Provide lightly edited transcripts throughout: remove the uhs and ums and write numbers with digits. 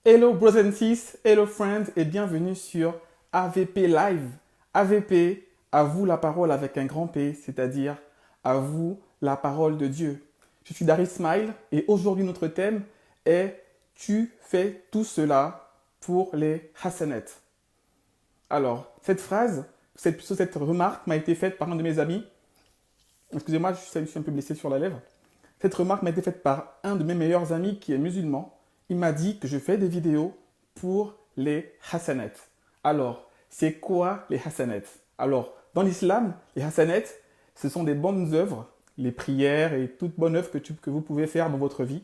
Hello brothers and sis, hello friends et bienvenue sur AVP Live. AVP, à vous la parole avec un grand P, c'est-à-dire à vous la parole de Dieu. Je suis Dari Smile et aujourd'hui notre thème est Tu fais tout cela pour les Hassanet. Alors, cette phrase, cette remarque m'a été faite par un de mes amis. Excusez-moi, je suis un peu blessé sur la lèvre. Cette remarque m'a été faite par un de mes meilleurs amis qui est musulman. Il m'a dit que je fais des vidéos pour les Hassanet. Alors, c'est quoi les Hassanet? Alors, dans l'islam, les Hassanet, ce sont des bonnes œuvres, les prières et toutes bonnes œuvres que vous pouvez faire dans votre vie,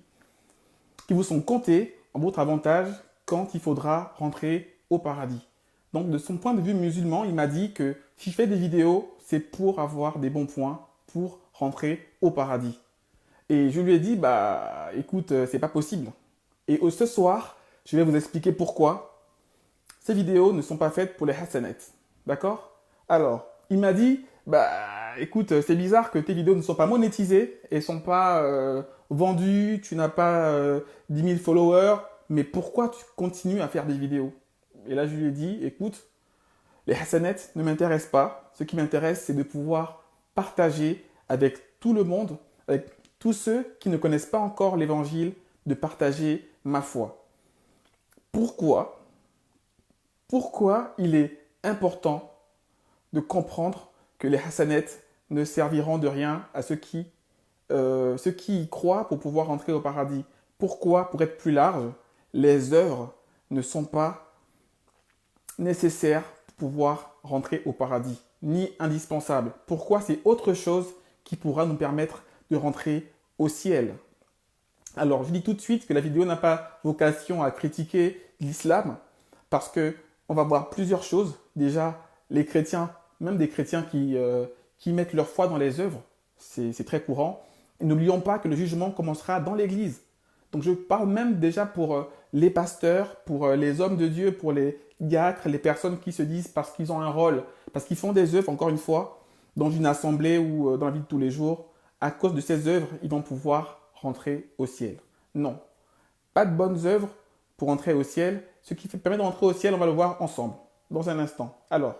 qui vous sont comptées en votre avantage quand il faudra rentrer au paradis. Donc, de son point de vue musulman, il m'a dit que si je fais des vidéos, c'est pour avoir des bons points, pour rentrer au paradis. Et je lui ai dit, bah écoute, c'est pas possible. Et ce soir, je vais vous expliquer pourquoi ces vidéos ne sont pas faites pour les Hassanet. D'accord? Alors, il m'a dit, bah écoute, c'est bizarre que tes vidéos ne soient pas monétisées et ne sont pas vendues, tu n'as pas 10 000 followers, mais pourquoi tu continues à faire des vidéos? Et là, je lui ai dit, écoute, les Hassanet ne m'intéressent pas. Ce qui m'intéresse, c'est de pouvoir partager avec tout le monde, avec tous ceux qui ne connaissent pas encore l'évangile, de partager ma foi. Pourquoi? Pourquoi il est important de comprendre que les Hassanet ne serviront de rien à ceux qui y croient pour pouvoir entrer au paradis? Pourquoi, pour être plus large, les œuvres ne sont pas nécessaires pour pouvoir rentrer au paradis, ni indispensables? Pourquoi c'est autre chose qui pourra nous permettre de rentrer au ciel? Alors, je dis tout de suite que la vidéo n'a pas vocation à critiquer l'islam, parce que on va voir plusieurs choses. Déjà, les chrétiens, même des chrétiens qui mettent leur foi dans les œuvres, c'est très courant. Et n'oublions pas que le jugement commencera dans l'église. Donc, je parle même déjà pour les pasteurs, pour les hommes de Dieu, pour les diacres, les personnes qui se disent parce qu'ils ont un rôle, parce qu'ils font des œuvres, encore une fois, dans une assemblée ou dans la vie de tous les jours, à cause de ces œuvres, ils vont pouvoir rentrer au ciel. Non, pas de bonnes œuvres pour entrer au ciel. Ce qui permet de rentrer au ciel, on va le voir ensemble, dans un instant. Alors,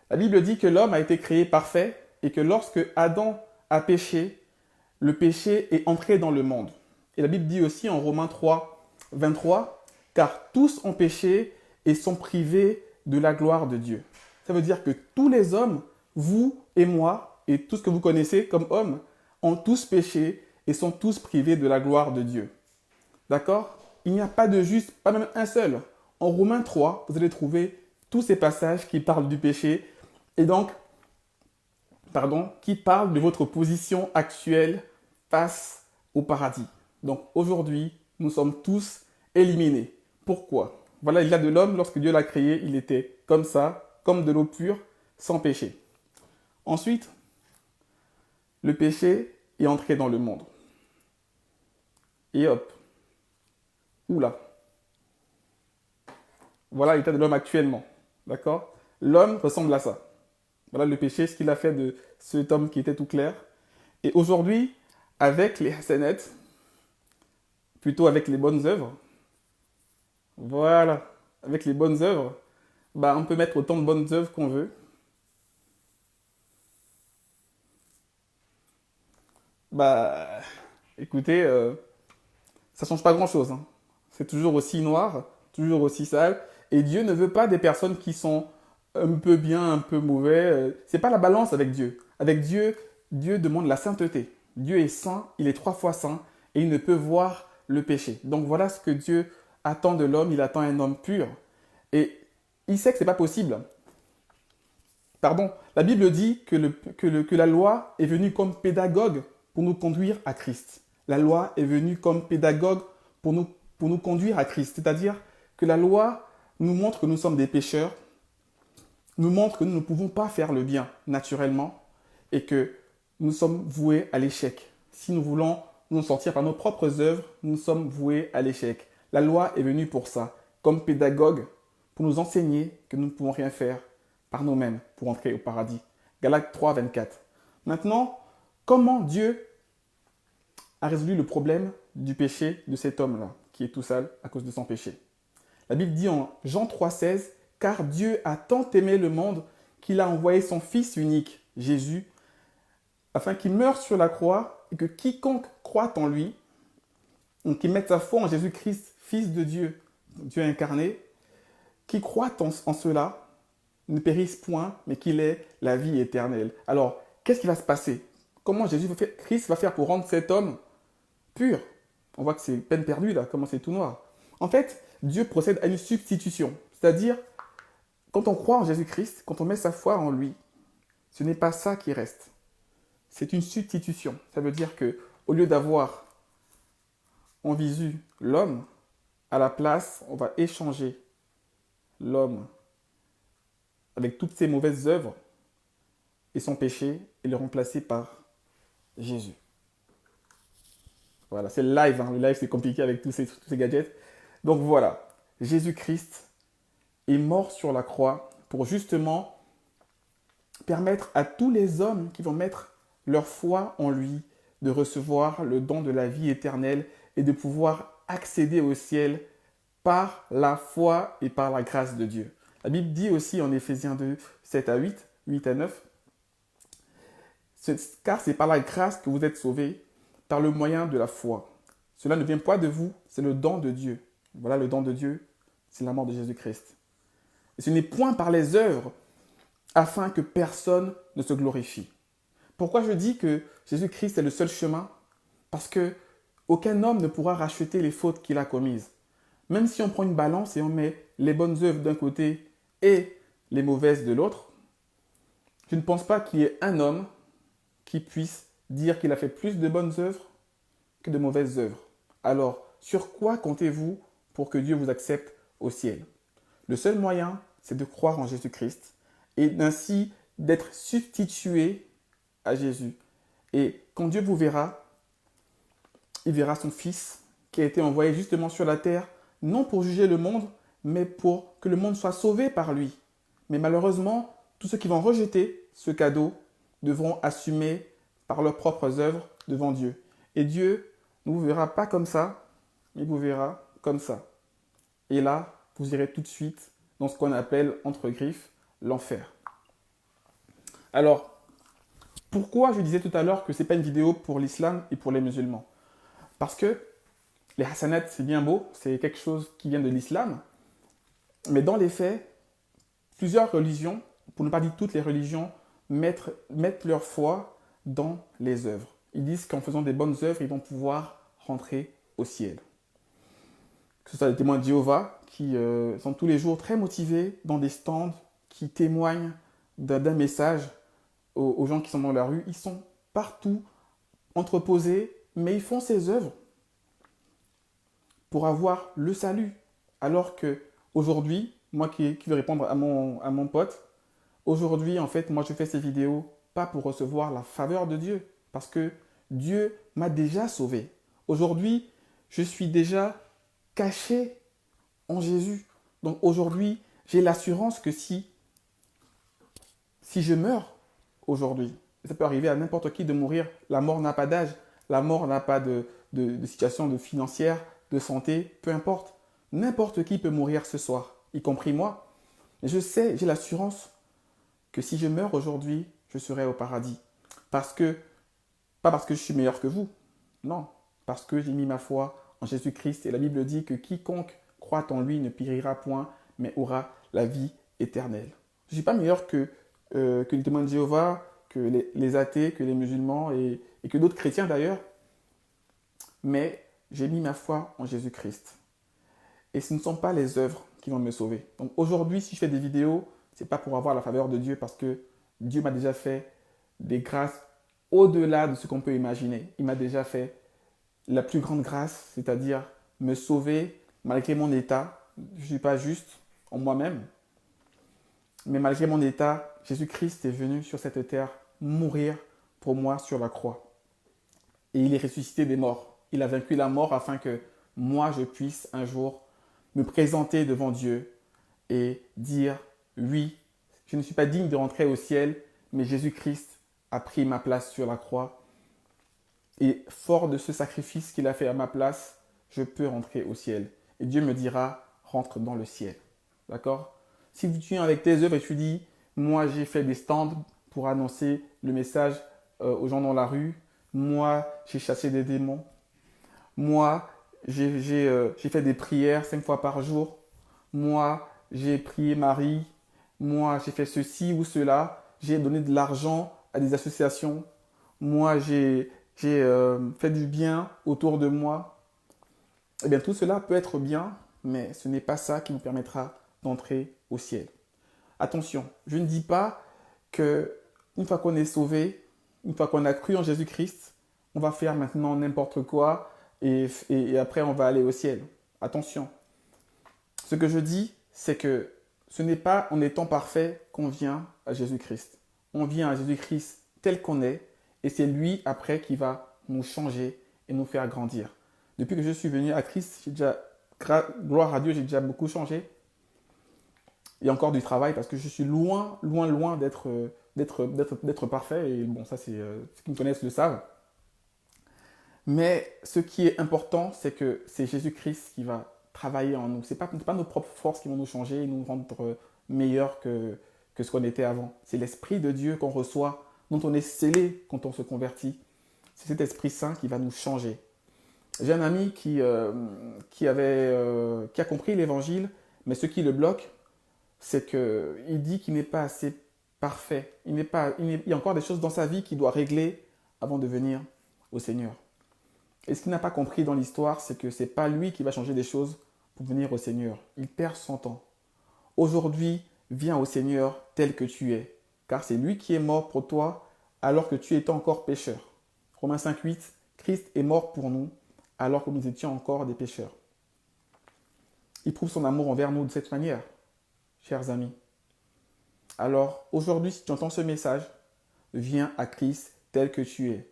la Bible dit que l'homme a été créé parfait et que lorsque Adam a péché, le péché est entré dans le monde. Et la Bible dit aussi en Romains 3, 23, car tous ont péché et sont privés de la gloire de Dieu. Ça veut dire que tous les hommes, vous et moi, et tout ce que vous connaissez comme hommes, ont tous péché et sont tous privés de la gloire de Dieu. D'accord? Il n'y a pas de juste, pas même un seul. En Romains 3, vous allez trouver tous ces passages qui parlent du péché et donc, qui parlent de votre position actuelle face au paradis. Donc aujourd'hui, nous sommes tous éliminés. Pourquoi? Voilà, il y a de l'homme, lorsque Dieu l'a créé, il était comme ça, comme de l'eau pure, sans péché. Ensuite, le péché est entré dans le monde. Et hop, oula, voilà l'état de l'homme actuellement. D'accord? L'homme ressemble à ça. Voilà le péché, ce qu'il a fait de cet homme qui était tout clair. Et aujourd'hui, avec les Hassanet, plutôt avec les bonnes œuvres, voilà, avec les bonnes œuvres, bah, on peut mettre autant de bonnes œuvres qu'on veut. Bah, écoutez, ça change pas grand-chose, hein. C'est toujours aussi noir, toujours aussi sale. Et Dieu ne veut pas des personnes qui sont un peu bien, un peu mauvais. C'est pas la balance avec Dieu. Avec Dieu, Dieu demande la sainteté. Dieu est saint, il est 3 fois saint et il ne peut voir le péché. Donc voilà ce que Dieu attend de l'homme. Il attend un homme pur. Et il sait que c'est pas possible. Pardon, la Bible dit que la loi est venue comme pédagogue pour nous conduire à Christ. La loi est venue comme pédagogue pour nous conduire à Christ. C'est-à-dire que la loi nous montre que nous sommes des pécheurs, nous montre que nous ne pouvons pas faire le bien naturellement et que nous sommes voués à l'échec. Si nous voulons nous sortir par nos propres œuvres, nous sommes voués à l'échec. La loi est venue pour ça, comme pédagogue, pour nous enseigner que nous ne pouvons rien faire par nous-mêmes pour entrer au paradis. Galates 3, 24. Maintenant, comment Dieu a résolu le problème du péché de cet homme-là, qui est tout sale à cause de son péché. La Bible dit en Jean 3,16, « Car Dieu a tant aimé le monde qu'il a envoyé son Fils unique, Jésus, afin qu'il meure sur la croix et que quiconque croit en lui, donc qui mette sa foi en Jésus-Christ, Fils de Dieu, Dieu incarné, qui croit en cela, ne périsse point, mais qu'il ait la vie éternelle. » Alors, qu'est-ce qui va se passer? Comment Christ va faire pour rendre cet homme pur? On voit que c'est peine perdue là, comment c'est tout noir. En fait, Dieu procède à une substitution. C'est-à-dire, quand on croit en Jésus-Christ, quand on met sa foi en lui, ce n'est pas ça qui reste. C'est une substitution. Ça veut dire que au lieu d'avoir en visu l'homme, à la place, on va échanger l'homme avec toutes ses mauvaises œuvres et son péché et le remplacer par Jésus. Voilà, c'est le live. Le live, c'est compliqué avec tous ces gadgets. Donc voilà, Jésus-Christ est mort sur la croix pour justement permettre à tous les hommes qui vont mettre leur foi en lui de recevoir le don de la vie éternelle et de pouvoir accéder au ciel par la foi et par la grâce de Dieu. La Bible dit aussi en Éphésiens 2, 7 à 8, 8 à 9, « Car c'est par la grâce que vous êtes sauvés, par le moyen de la foi. Cela ne vient pas de vous, c'est le don de Dieu. » Voilà, le don de Dieu, c'est la mort de Jésus-Christ. Et ce n'est point par les œuvres, afin que personne ne se glorifie. Pourquoi je dis que Jésus-Christ est le seul chemin? Parce que aucun homme ne pourra racheter les fautes qu'il a commises. Même si on prend une balance et on met les bonnes œuvres d'un côté et les mauvaises de l'autre, je ne pense pas qu'il y ait un homme qui puisse dire qu'il a fait plus de bonnes œuvres que de mauvaises œuvres. Alors, sur quoi comptez-vous pour que Dieu vous accepte au ciel? Le seul moyen, c'est de croire en Jésus-Christ et ainsi d'être substitué à Jésus. Et quand Dieu vous verra, il verra son Fils qui a été envoyé justement sur la terre, non pour juger le monde, mais pour que le monde soit sauvé par lui. Mais malheureusement, tous ceux qui vont rejeter ce cadeau devront assumer par leurs propres œuvres devant Dieu. Et Dieu ne vous verra pas comme ça, il vous verra comme ça. Et là, vous irez tout de suite dans ce qu'on appelle, entre griffes, l'enfer. Alors, pourquoi je disais tout à l'heure que ce n'est pas une vidéo pour l'islam et pour les musulmans? Parce que les hasanats, c'est bien beau, c'est quelque chose qui vient de l'islam, mais dans les faits, plusieurs religions, pour ne pas dire toutes les religions, mettent leur foi dans les œuvres. Ils disent qu'en faisant des bonnes œuvres, ils vont pouvoir rentrer au ciel. Que ce soit les témoins de Jéhovah, qui sont tous les jours très motivés dans des stands, qui témoignent d'un message aux gens qui sont dans la rue. Ils sont partout entreposés, mais ils font ces œuvres pour avoir le salut. Alors que aujourd'hui, moi qui veux répondre à mon pote, aujourd'hui, en fait, moi je fais ces vidéos pas pour recevoir la faveur de Dieu, parce que Dieu m'a déjà sauvé. Aujourd'hui, je suis déjà caché en Jésus. Donc aujourd'hui, j'ai l'assurance que si je meurs aujourd'hui, ça peut arriver à n'importe qui de mourir, la mort n'a pas d'âge, la mort n'a pas de situation financière, de santé, peu importe. N'importe qui peut mourir ce soir, y compris moi. Mais je sais, j'ai l'assurance que si je meurs aujourd'hui, je serai au paradis. Pas parce que je suis meilleur que vous, non, parce que j'ai mis ma foi en Jésus-Christ. Et la Bible dit que quiconque croit en lui ne périra point, mais aura la vie éternelle. Je ne suis pas meilleur que les témoins de Jéhovah, que les athées, que les musulmans et que d'autres chrétiens d'ailleurs. Mais j'ai mis ma foi en Jésus-Christ. Et ce ne sont pas les œuvres qui vont me sauver. Donc aujourd'hui, si je fais des vidéos, ce n'est pas pour avoir la faveur de Dieu, parce que Dieu m'a déjà fait des grâces au-delà de ce qu'on peut imaginer. Il m'a déjà fait la plus grande grâce, c'est-à-dire me sauver malgré mon état. Je ne suis pas juste en moi-même. Mais malgré mon état, Jésus-Christ est venu sur cette terre mourir pour moi sur la croix. Et il est ressuscité des morts. Il a vaincu la mort afin que moi, je puisse un jour me présenter devant Dieu et dire « Oui, je ne suis pas digne de rentrer au ciel, mais Jésus-Christ a pris ma place sur la croix. Et fort de ce sacrifice qu'il a fait à ma place, je peux rentrer au ciel. Et Dieu me dira, rentre dans le ciel. D'accord? Si tu viens avec tes œuvres et tu dis, moi j'ai fait des stands pour annoncer le message aux gens dans la rue, moi j'ai chassé des démons, moi j'ai fait des prières 5 fois par jour, moi j'ai prié Marie, moi j'ai fait ceci ou cela, j'ai donné de l'argent à des associations, moi j'ai fait du bien autour de moi. Eh bien, tout cela peut être bien, mais ce n'est pas ça qui nous permettra d'entrer au ciel. Attention, je ne dis pas que une fois qu'on est sauvé, une fois qu'on a cru en Jésus-Christ, on va faire maintenant n'importe quoi et après on va aller au ciel. Attention. Ce que je dis, c'est que ce n'est pas en étant parfait qu'on vient à Jésus-Christ. On vient à Jésus-Christ tel qu'on est et c'est lui après qui va nous changer et nous faire grandir. Depuis que je suis venu à Christ, gloire à Dieu, j'ai déjà beaucoup changé. Il y a encore du travail parce que je suis loin, loin, loin d'être parfait. Et bon, ça, c'est ceux qui me connaissent le savent. Mais ce qui est important, c'est que c'est Jésus-Christ qui va travailler en nous. Ce n'est pas nos propres forces qui vont nous changer et nous rendre meilleurs que ce qu'on était avant. C'est l'Esprit de Dieu qu'on reçoit, dont on est scellé quand on se convertit. C'est cet Esprit Saint qui va nous changer. J'ai un ami qui a compris l'Évangile, mais ce qui le bloque, c'est qu'il dit qu'il n'est pas assez parfait. Il y a encore des choses dans sa vie qu'il doit régler avant de venir au Seigneur. Et ce qu'il n'a pas compris dans l'histoire, c'est que ce n'est pas lui qui va changer des choses pour venir au Seigneur. Il perd son temps. Aujourd'hui, viens au Seigneur tel que tu es, car c'est lui qui est mort pour toi alors que tu étais encore pécheur. Romains 5,8, Christ est mort pour nous alors que nous étions encore des pécheurs. Il prouve son amour envers nous de cette manière, chers amis. Alors, aujourd'hui, si tu entends ce message, viens à Christ tel que tu es.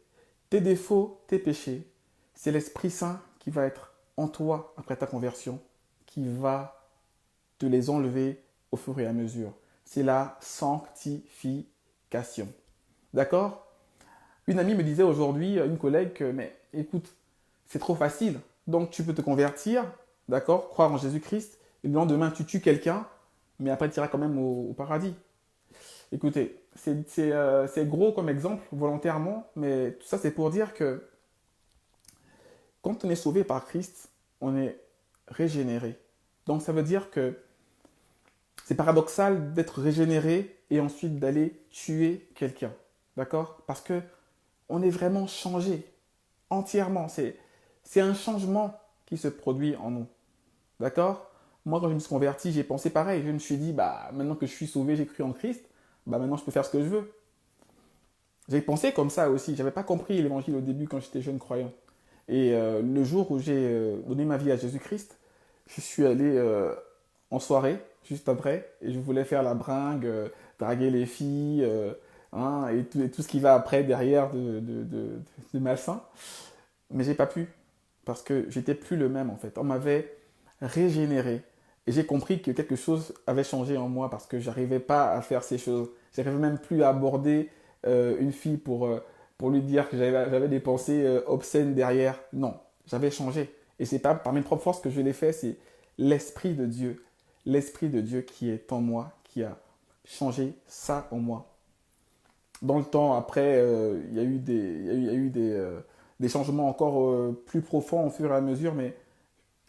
Tes défauts, tes péchés, c'est l'Esprit Saint qui va être en toi après ta conversion, qui va te les enlever au fur et à mesure. C'est la sanctification. D'accord? Une amie me disait aujourd'hui, une collègue, que, mais écoute, c'est trop facile. Donc tu peux te convertir, d'accord, croire en Jésus-Christ, et le lendemain tu tues quelqu'un, mais après tu iras quand même au paradis. Écoutez, c'est gros comme exemple, volontairement, mais tout ça c'est pour dire que quand on est sauvé par Christ, on est régénéré. Donc ça veut dire que c'est paradoxal d'être régénéré et ensuite d'aller tuer quelqu'un. D'accord? Parce que on est vraiment changé entièrement. C'est un changement qui se produit en nous. D'accord? Moi, quand je me suis converti, j'ai pensé pareil. Je me suis dit, bah, maintenant que je suis sauvé, j'ai cru en Christ, bah, maintenant je peux faire ce que je veux. J'ai pensé comme ça aussi. Je n'avais pas compris l'évangile au début quand j'étais jeune croyant. Et le jour où j'ai donné ma vie à Jésus-Christ, je suis allé en soirée, juste après, et je voulais faire la bringue, draguer les filles, et tout ce qui va après, derrière de malsain. Mais j'ai pas pu, parce que j'étais plus le même en fait. On m'avait régénéré. Et j'ai compris que quelque chose avait changé en moi, parce que j'arrivais pas à faire ces choses. J'arrivais même plus à aborder une fille pour lui dire que j'avais des pensées obscènes derrière. Non, j'avais changé. Et c'est pas par mes propres forces que je l'ai fait, c'est l'Esprit de Dieu. L'Esprit de Dieu qui est en moi, qui a changé ça en moi. Dans le temps, après, il y a eu des changements encore plus profonds au fur et à mesure, mais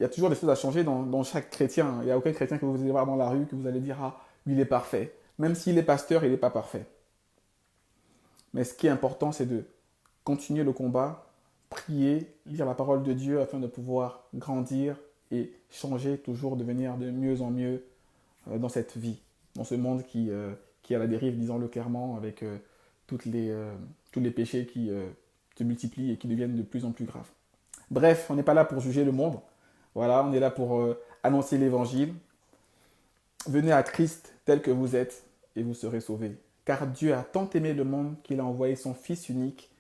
il y a toujours des choses à changer dans chaque chrétien. Il n'y a aucun chrétien que vous allez voir dans la rue que vous allez dire, ah, lui il est parfait. Même s'il est pasteur, il n'est pas parfait. Mais ce qui est important, c'est de continuer le combat, prier, lire la parole de Dieu afin de pouvoir grandir et changer, toujours devenir de mieux en mieux dans cette vie, dans ce monde qui est à la dérive, disons-le clairement, avec tous les péchés qui se multiplient et qui deviennent de plus en plus graves. Bref, on n'est pas là pour juger le monde. Voilà, on est là pour annoncer l'évangile. Venez à Christ tel que vous êtes et vous serez sauvés. Car Dieu a tant aimé le monde qu'il a envoyé son Fils unique,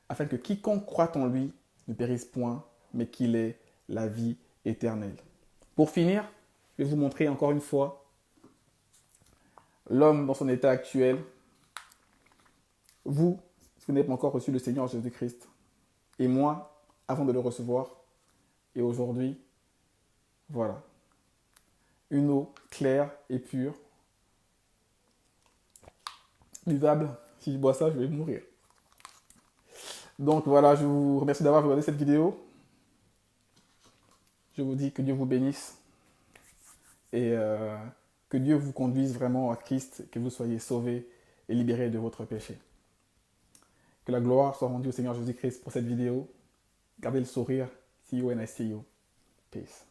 afin que quiconque croit en lui ne périsse point, mais qu'il ait la vie éternelle. Pour finir, je vais vous montrer encore une fois l'homme dans son état actuel. Vous, si vous n'avez pas encore reçu le Seigneur Jésus-Christ, et moi, avant de le recevoir, Et aujourd'hui, voilà, une eau claire et pure, buvable. Si je bois ça, je vais mourir. Donc voilà, je vous remercie d'avoir regardé cette vidéo. Je vous dis que Dieu vous bénisse et que Dieu vous conduise vraiment à Christ, que vous soyez sauvés et libérés de votre péché. Que la gloire soit rendue au Seigneur Jésus-Christ pour cette vidéo. Gardez le sourire. See you when I see you. Peace.